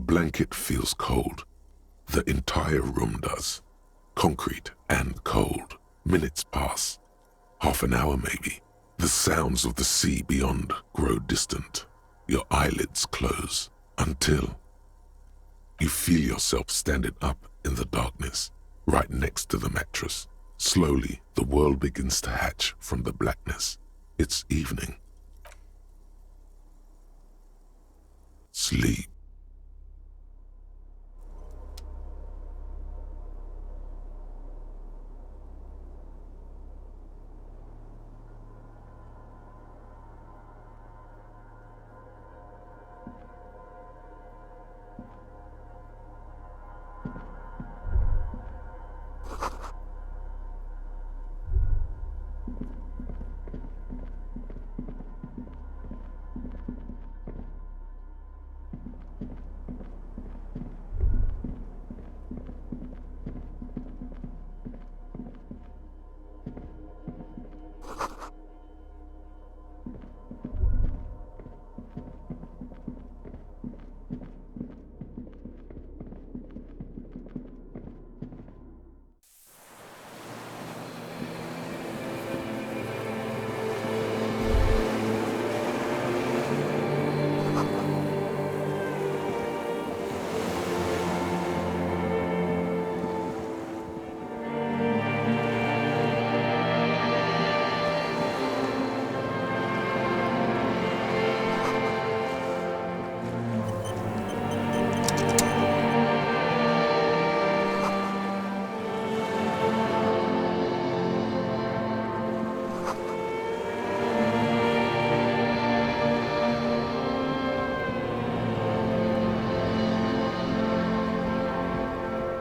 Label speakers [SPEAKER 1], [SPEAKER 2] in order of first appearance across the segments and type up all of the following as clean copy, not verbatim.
[SPEAKER 1] blanket feels cold. The entire room does. Concrete and cold. Minutes pass. Half an hour maybe. The sounds of the sea beyond grow distant. Your eyelids close until you feel yourself standing up in the darkness, right next to the mattress. Slowly, the world begins to hatch from the blackness. It's evening. Sleep.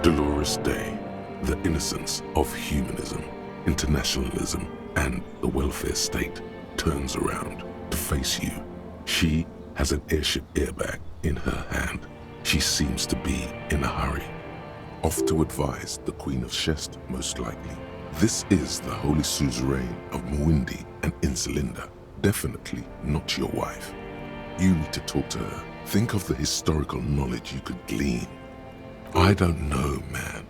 [SPEAKER 1] Dolorous day, the innocence of humanism, internationalism, and the welfare state turns around to face you. She has an airship airbag in her hand. She seems to be in a hurry. Off to advise the Queen of Shest, most likely. This is the Holy Suzerain of Mwindi and Insulinda. Definitely not your wife. You need to talk to her. Think of the historical knowledge you could glean. I don't know, man.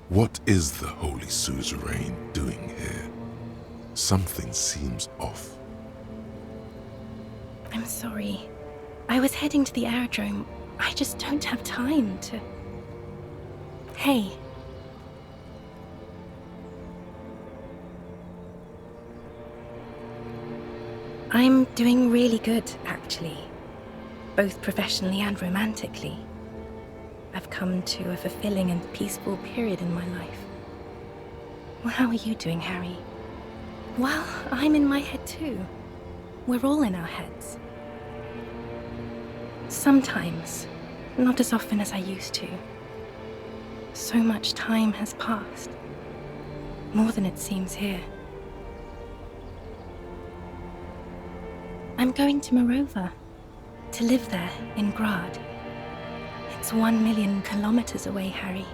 [SPEAKER 1] What is the Holy Suzerain doing here? Something seems off.
[SPEAKER 2] I'm sorry. I was heading to the aerodrome. I just don't have time to... Hey. I'm doing really good, actually. Both professionally and romantically. I've come to a fulfilling and peaceful period in my life. Well, how are you doing, Harry? Well, I'm in my head too. We're all in our heads. Sometimes, not as often as I used to. So much time has passed. More than it seems here. I'm going to Morova, to live there in Grad. It's 1 million kilometers away, Harry.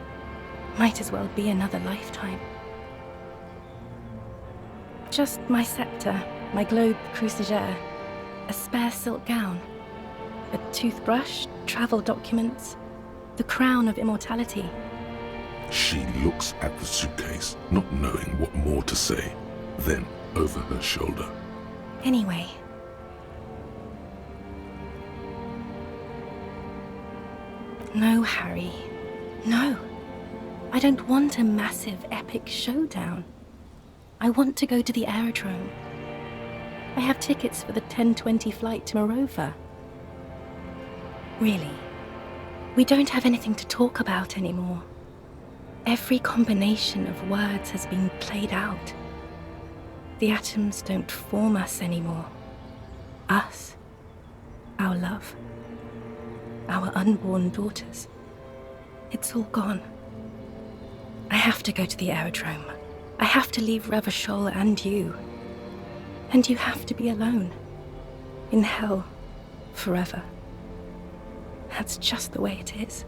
[SPEAKER 2] Might as well be another lifetime. Just my scepter, my globe cruciger, a spare silk gown, a toothbrush, travel documents, the crown of immortality.
[SPEAKER 1] She looks at the suitcase, not knowing what more to say. Then, over her shoulder.
[SPEAKER 2] Anyway. No, Harry. No. I don't want a massive, epic showdown. I want to go to the aerodrome. I have tickets for the 10:20 flight to Morova. Really. We don't have anything to talk about anymore. Every combination of words has been played out. The atoms don't form us anymore. Us. Our love. Our unborn daughters. It's all gone. I have to go to the aerodrome. I have to leave Revachol and you. And you have to be alone. In hell. Forever. That's just the way it is.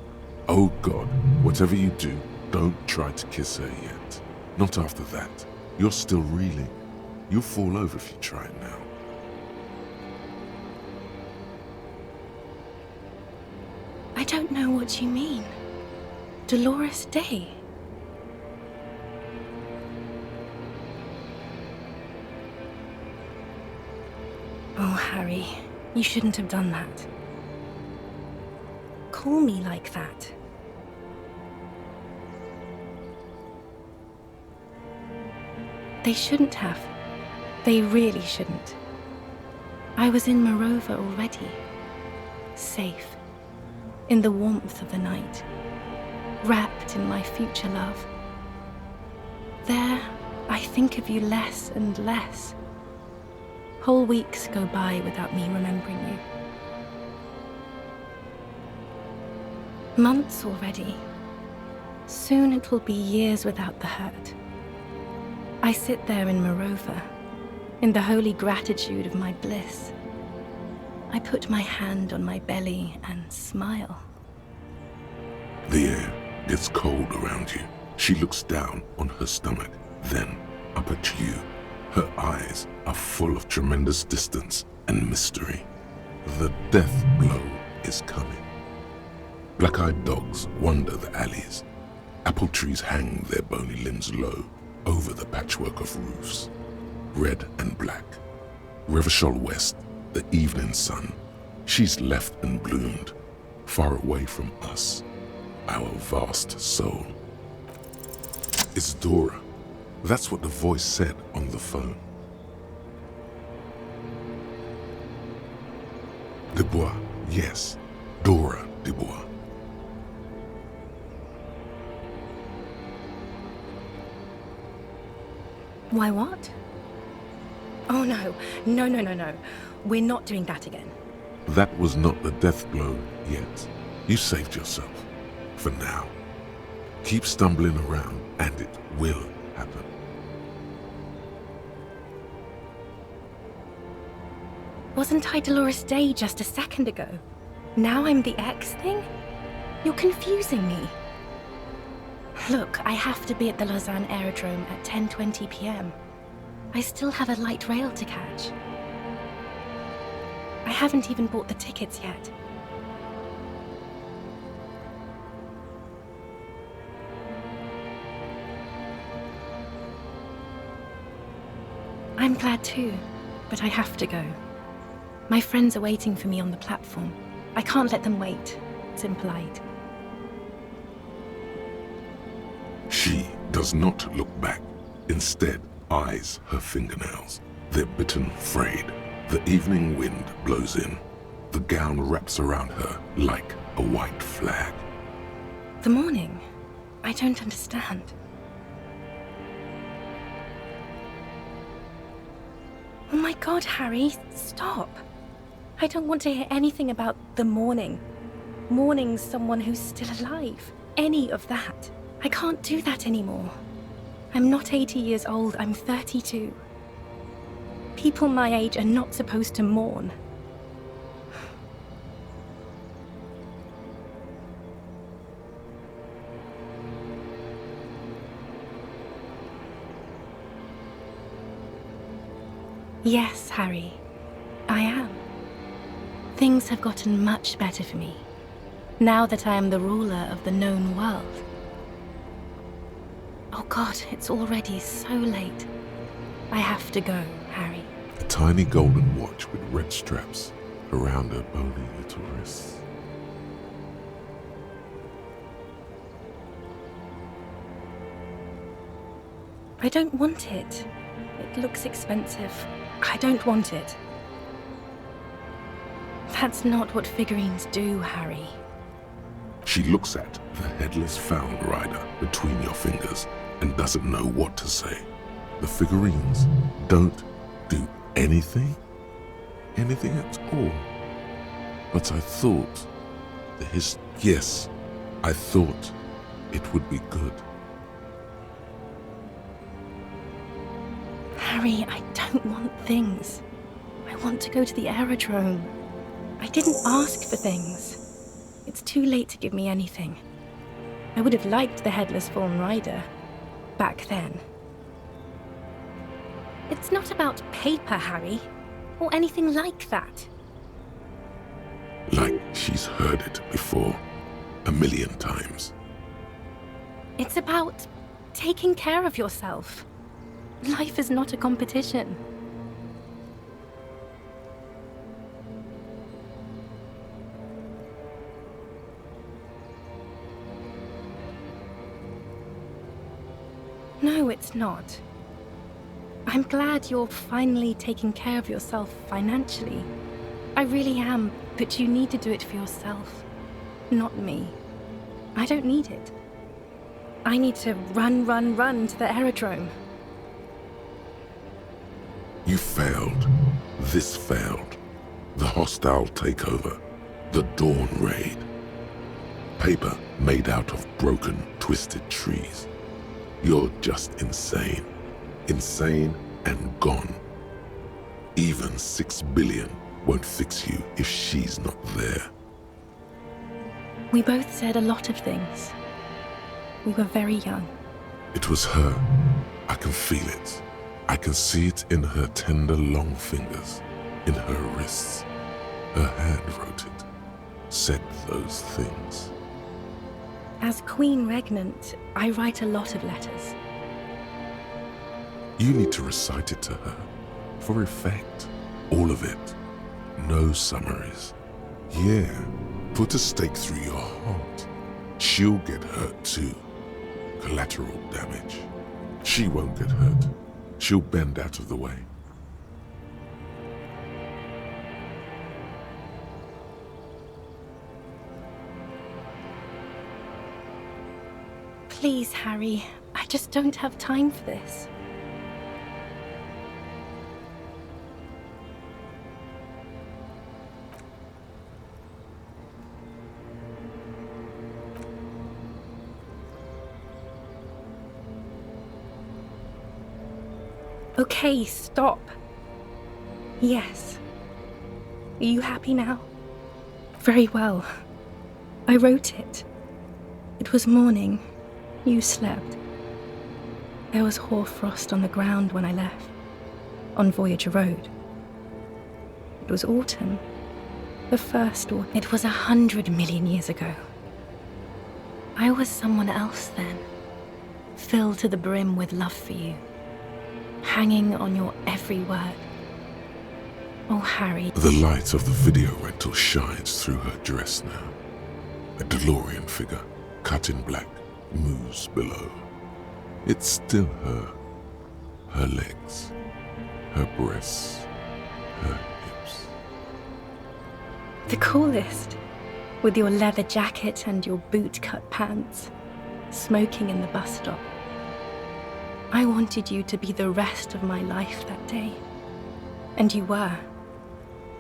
[SPEAKER 1] Oh God, whatever you do, don't try to kiss her yet. Not after that. You're still reeling. You'll fall over if you try it now.
[SPEAKER 2] I don't know what you mean. Dolores Day? Oh, Harry, you shouldn't have done that. Call me like that. They shouldn't have. They really shouldn't. I was in Morova already. Safe. In the warmth of the night. Wrapped in my future love. There, I think of you less and less. Whole weeks go by without me remembering you. Months already. Soon it will be years without the hurt. I sit there in Morova, in the holy gratitude of my bliss. I put my hand on my belly and smile.
[SPEAKER 1] The air gets cold around you. She looks down on her stomach, then up at you. Her eyes are full of tremendous distance and mystery. The death blow is coming. Black-eyed dogs wander the alleys. Apple trees hang their bony limbs low over the patchwork of roofs. Red and black. Revachol West, the evening sun. She's left and bloomed, far away from us, our vast soul. It's Dora. That's what the voice said on the phone. Dubois, yes, Dora Dubois.
[SPEAKER 2] Why, what? Oh, no. No. We're not doing that again.
[SPEAKER 1] That was not the death blow yet. You saved yourself. For now. Keep stumbling around, and it will happen.
[SPEAKER 2] Wasn't I Dolores Day just a second ago? Now I'm the X thing? You're confusing me. Look, I have to be at the Lausanne Aerodrome at 10:20 p.m. I still have a light rail to catch. I haven't even bought the tickets yet. I'm glad too, but I have to go. My friends are waiting for me on the platform. I can't let them wait. It's impolite.
[SPEAKER 1] She does not look back. Instead, eyes her fingernails. They're bitten frayed. The evening wind blows in. The gown wraps around her like a white flag.
[SPEAKER 2] The morning? I don't understand. Oh my God, Harry, stop. I don't want to hear anything about the morning. Mourning someone who's still alive. Any of that. I can't do that anymore. I'm not 80 years old, I'm 32. People my age are not supposed to mourn. Yes, Harry, I am. Things have gotten much better for me, now that I am the ruler of the known world. Oh God, it's already so late. I have to go, Harry.
[SPEAKER 1] A tiny golden watch with red straps around her bony little wrists.
[SPEAKER 2] I don't want it. It looks expensive. I don't want it. That's not what figurines do, Harry.
[SPEAKER 1] She looks at the headless found rider between your fingers and doesn't know what to say. The figurines don't do anything? Anything at all? But I thought yes, I thought it would be good.
[SPEAKER 2] Harry, I don't want things. I want to go to the aerodrome. I didn't ask for things. It's too late to give me anything. I would have liked the headless fawn rider back then. It's not about paper, Harry, or anything like that.
[SPEAKER 1] Like she's heard it before. 1,000,000 times.
[SPEAKER 2] It's about taking care of yourself. Life is not a competition. No, it's not. I'm glad you're finally taking care of yourself financially. I really am, but you need to do it for yourself, not me. I don't need it. I need to run to the aerodrome.
[SPEAKER 1] You failed. This failed. The hostile takeover. The Dawn Raid. Paper made out of broken, twisted trees. You're just insane. Insane and gone. Even 6 billion won't fix you if she's not there.
[SPEAKER 2] We both said a lot of things. We were very young.
[SPEAKER 1] It was her. I can feel it. I can see it in her tender, long fingers, in her wrists. Her hand wrote it, said those things.
[SPEAKER 2] As Queen Regnant, I write a lot of letters.
[SPEAKER 1] You need to recite it to her, for effect. All of it. No summaries. Yeah, put a stake through your heart. She'll get hurt too. Collateral damage. She won't get hurt. She'll bend out of the way.
[SPEAKER 2] Please, Harry, I just don't have time for this. Okay, stop. Yes. Are you happy now? Very well. I wrote it. It was morning. You slept. There was hoarfrost on the ground when I left, on Voyager Road. It was autumn. The first autumn. It was 100 million years ago. I was someone else then, filled to the brim with love for you, hanging on your every word. Oh, Harry.
[SPEAKER 1] The light of the video rental shines through her dress now. A DeLorean figure, cut in black, moves below. It's still her. Her legs, her breasts, her hips.
[SPEAKER 2] The coolest, with your leather jacket and your boot-cut pants, smoking in the bus stop. I wanted you to be the rest of my life that day. And you were.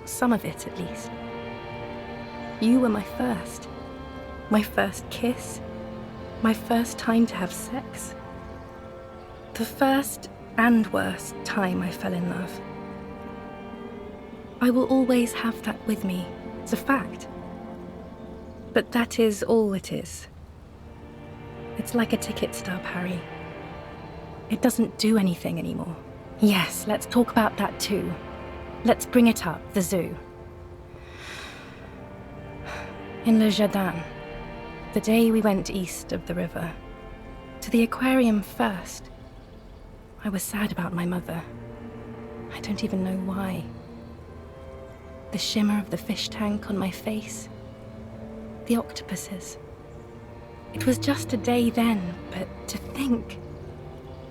[SPEAKER 2] Some of it, at least. You were my first kiss, my first time to have sex. The first and worst time I fell in love. I will always have that with me. It's a fact. But that is all it is. It's like a ticket stub, Harry. It doesn't do anything anymore. Yes, let's talk about that too. Let's bring it up, the zoo. In Le Jardin, the day we went east of the river, to the aquarium first, I was sad about my mother. I don't even know why. The shimmer of the fish tank on my face, the octopuses. It was just a day then, but to think,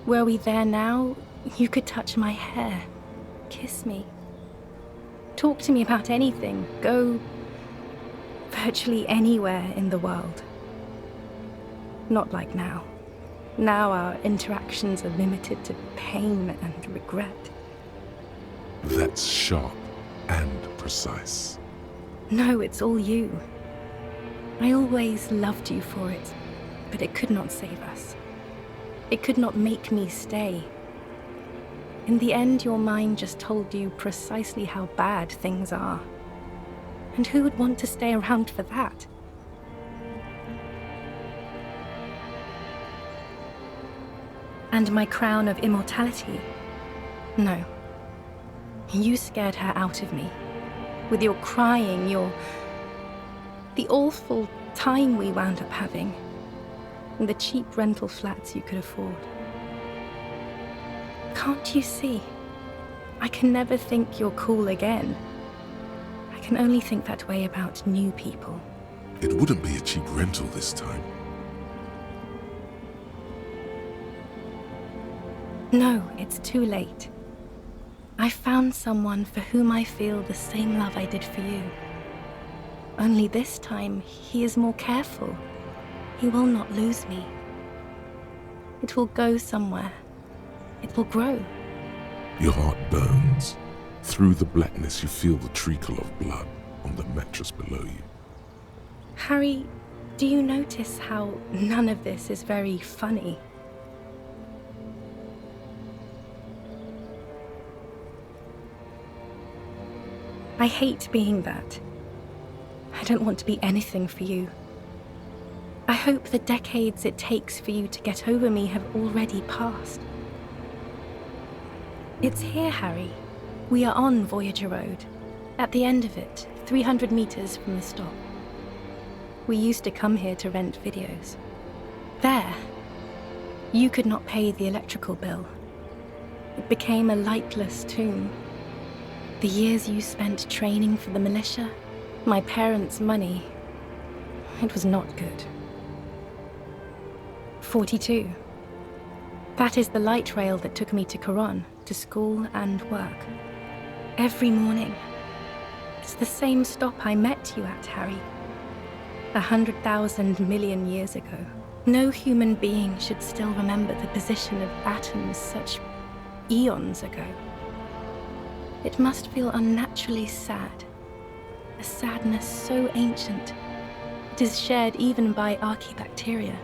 [SPEAKER 2] were we there now, you could touch my hair, kiss me, talk to me about anything, go virtually anywhere in the world. Not like now. Now our interactions are limited to pain and regret.
[SPEAKER 1] That's sharp and precise.
[SPEAKER 2] No, it's all you. I always loved you for it, but it could not save us. It could not make me stay. In the end, your mind just told you precisely how bad things are. And who would want to stay around for that? And my crown of immortality? No. You scared her out of me. With your crying, your The awful time we wound up having. And the cheap rental flats you could afford. Can't you see? I can never think you're cool again. I can only think that way about new people.
[SPEAKER 1] It wouldn't be a cheap rental this time.
[SPEAKER 2] No, it's too late. I found someone for whom I feel the same love I did for you. Only this time, he is more careful. He will not lose me. It will go somewhere. It will grow.
[SPEAKER 1] Your heart burns. Through the blackness, you feel the trickle of blood on the mattress below you.
[SPEAKER 2] Harry, do you notice how none of this is very funny? I hate being that. I don't want to be anything for you. I hope the decades it takes for you to get over me have already passed. It's here, Harry. We are on Voyager Road. At the end of it, 300 meters from the stop. We used to come here to rent videos. There, you could not pay the electrical bill. It became a lightless tomb. The years you spent training for the militia, my parents' money, it was not good. 42. That is the light rail that took me to Coron, to school and work. Every morning. It's the same stop I met you at, Harry. 100,000 million years ago. No human being should still remember the position of atoms such eons ago. It must feel unnaturally sad. A sadness so ancient, it is shared even by archaebacteria.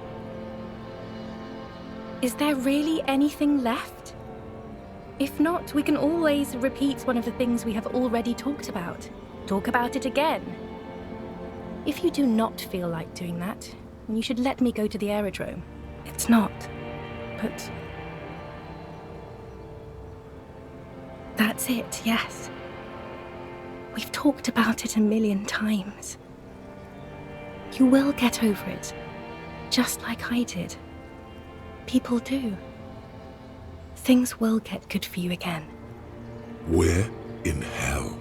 [SPEAKER 2] Is there really anything left? If not, we can always repeat one of the things we have already talked about. Talk about it again. If you do not feel like doing that, then you should let me go to the aerodrome. It's not, but... That's it, yes. We've talked about it a million times. You will get over it, just like I did. People do. Things will get good for you again.
[SPEAKER 1] Where in hell?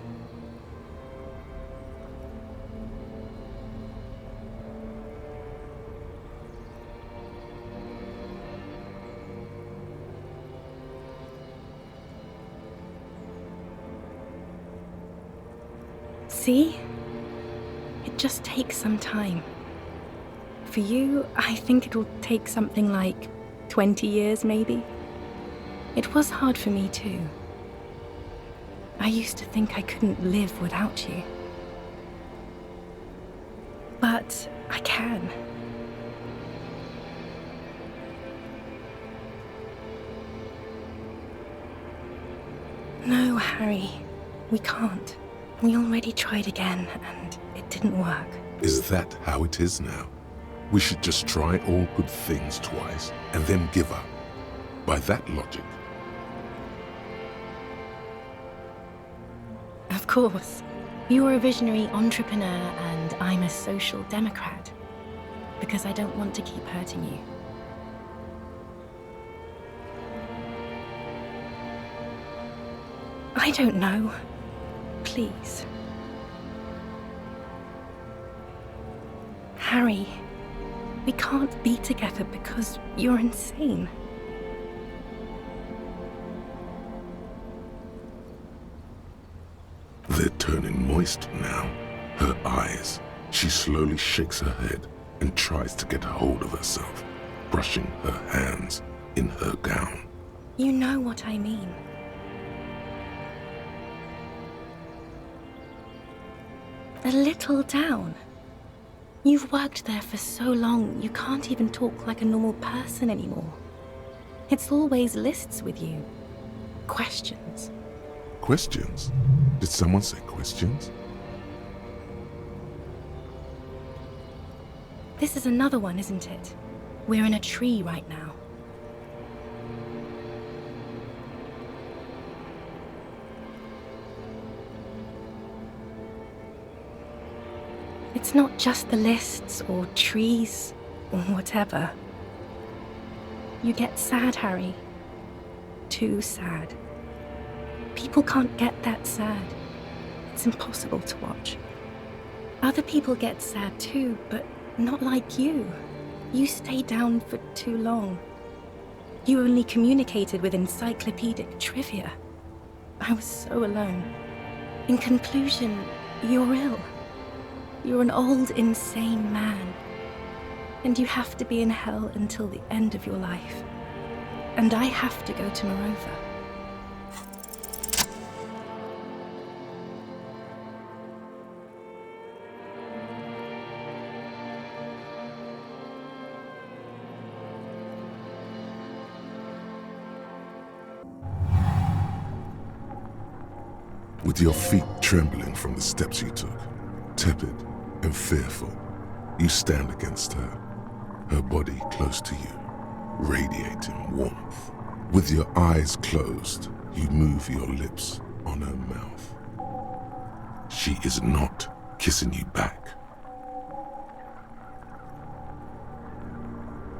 [SPEAKER 2] See? It just takes some time. For you, I think it'll take something like 20 years, maybe. It was hard for me too. I used to think I couldn't live without you. But I can. No, Harry, we can't. We already tried again, and it didn't work.
[SPEAKER 1] Is that how it is now? We should just try all good things twice, and then give up. By that logic.
[SPEAKER 2] Of course. You're a visionary entrepreneur, and I'm a social democrat. Because I don't want to keep hurting you. I don't know. Please. Harry, we can't be together because you're insane.
[SPEAKER 1] They're turning moist now. Her eyes. She slowly shakes her head and tries to get hold of herself, brushing her hands in her gown.
[SPEAKER 2] You know what I mean. A little down. You've worked there for so long, you can't even talk like a normal person anymore. It's always lists with you. Questions.
[SPEAKER 1] Questions? Did someone say questions?
[SPEAKER 2] This is another one, isn't it? We're in a tree right now. It's not just the lists or trees or whatever. You get sad, Harry. Too sad. People can't get that sad. It's impossible to watch. Other people get sad too, but not like you. You stay down for too long. You only communicated with encyclopedic trivia. I was so alone. In conclusion, you're ill. You're an old, insane man. And you have to be in hell until the end of your life. And I have to go to Morova.
[SPEAKER 1] With your feet trembling from the steps you took, tepid and fearful, you stand against her, her body close to you, radiating warmth. With your eyes closed, you move your lips on her mouth. She is not kissing you back.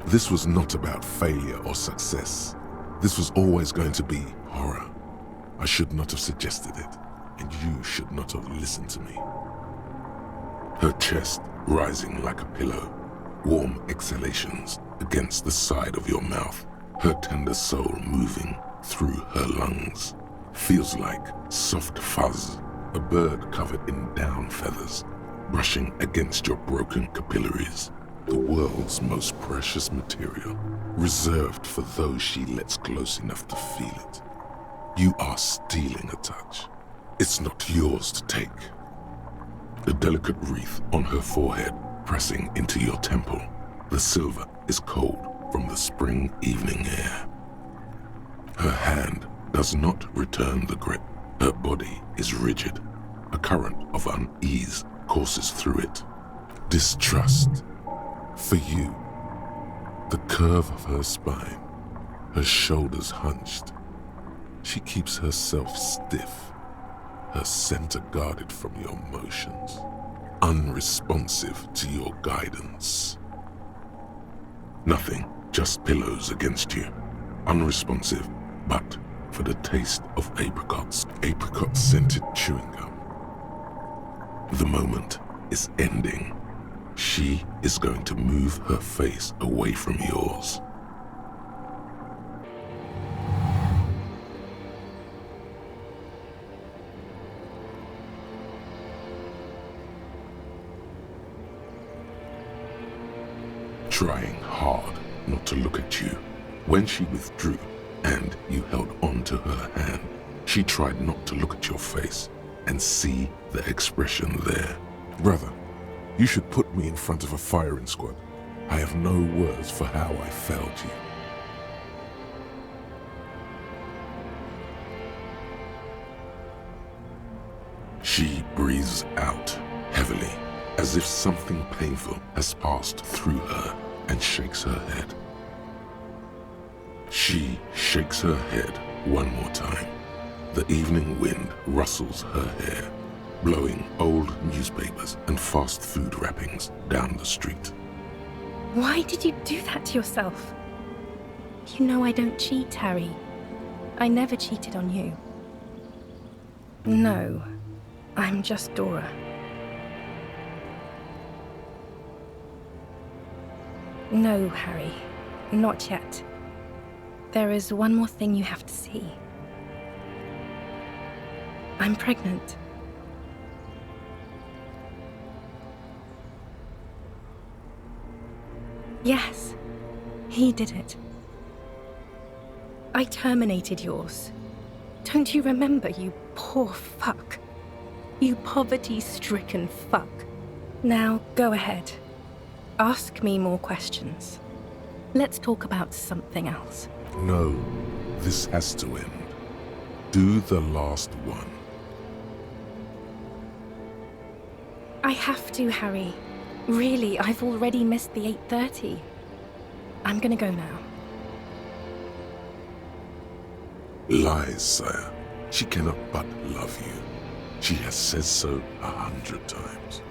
[SPEAKER 1] This was not about failure or success. This was always going to be horror. I should not have suggested it, and you should not have listened to me. Her chest rising like a pillow, warm exhalations against the side of your mouth, her tender soul moving through her lungs. Feels like soft fuzz, a bird covered in down feathers, brushing against your broken capillaries. The world's most precious material, reserved for those she lets close enough to feel it. You are stealing a touch. It's not yours to take. A delicate wreath on her forehead pressing into your temple. The silver is cold from the spring evening air. Her hand does not return the grip. Her body is rigid. A current of unease courses through it. Distrust. For you. The curve of her spine, her shoulders hunched. She keeps herself stiff, her center guarded from your motions, unresponsive to your guidance. Nothing, just pillows against you, unresponsive, but for the taste of apricots, apricot-scented chewing gum. The moment is ending. She is going to move her face away from yours. Trying hard not to look at you. When she withdrew and you held on to her hand, she tried not to look at your face and see the expression there. Brother, you should put me in front of a firing squad. I have no words for how I failed you. She breathes out heavily, as if something painful has passed through her, and shakes her head. She shakes her head one more time. The evening wind rustles her hair, blowing old newspapers and fast food wrappings down the street.
[SPEAKER 2] Why did you do that to yourself? You know I don't cheat, Harry. I never cheated on you. No, I'm just Dora. No, Harry, not yet. There is one more thing you have to see. I'm pregnant. Yes, he did it. I terminated yours. Don't you remember, you poor fuck? You poverty-stricken fuck. Now, go ahead. Ask me more questions. Let's talk about something else.
[SPEAKER 1] No, this has to end. Do the last one.
[SPEAKER 2] I have to, Harry. Really, I've already missed the 8:30. I'm gonna go now.
[SPEAKER 1] Lies, sire. She cannot but love you. She has said so 100 times.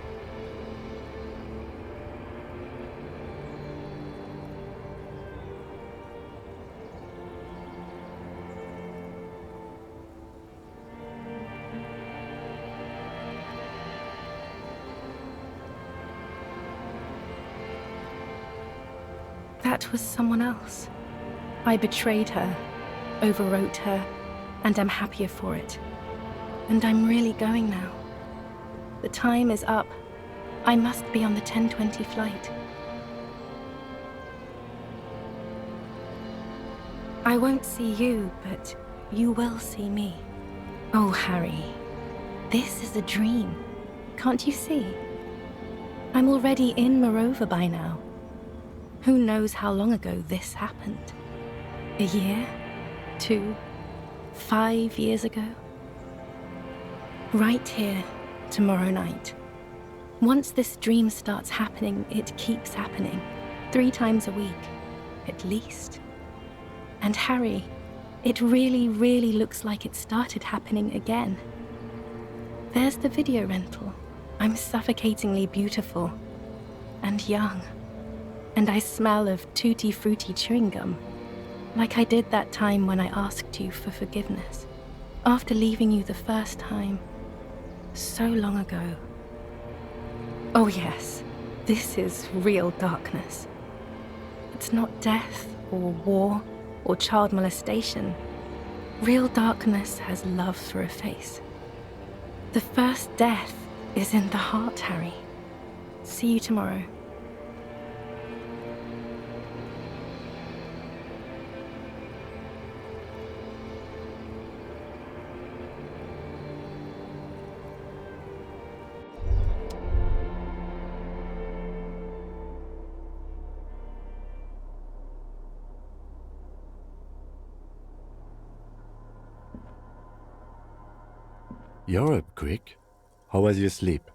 [SPEAKER 2] That was someone else. I betrayed her, overwrote her, and I'm happier for it. And I'm really going now. The time is up. I must be on the 10:20 flight. I won't see you, but you will see me. Oh, Harry, this is a dream. Can't you see? I'm already in Morova by now. Who knows how long ago this happened? A year? 2? 5 years ago? Right here, tomorrow night. Once this dream starts happening, it keeps happening. 3 times a week, at least. And Harry, it really, really looks like it started happening again. There's the video rental. I'm suffocatingly beautiful. And young. And I smell of tutti frutti chewing gum. Like I did that time when I asked you for forgiveness. After leaving you the first time. So long ago. Oh yes, this is real darkness. It's not death or war or child molestation. Real darkness has love for a face. The first death is in the heart, Harry. See you tomorrow.
[SPEAKER 3] You're up quick. How was your sleep?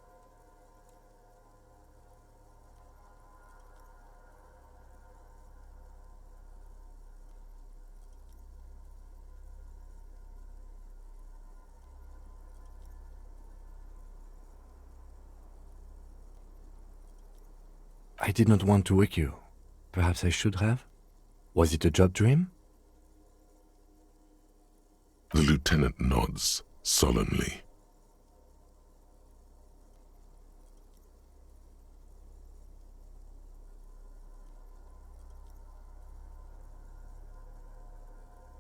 [SPEAKER 3] I did not want to wake you. Perhaps I should have? Was it a job dream?
[SPEAKER 1] The lieutenant nods solemnly.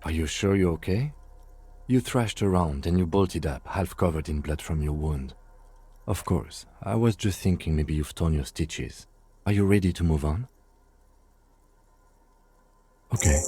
[SPEAKER 3] Are you sure you're okay? You thrashed around and you bolted up, half covered in blood from your wound. Of course, I was just thinking maybe you've torn your stitches. Are you ready to move on? Okay.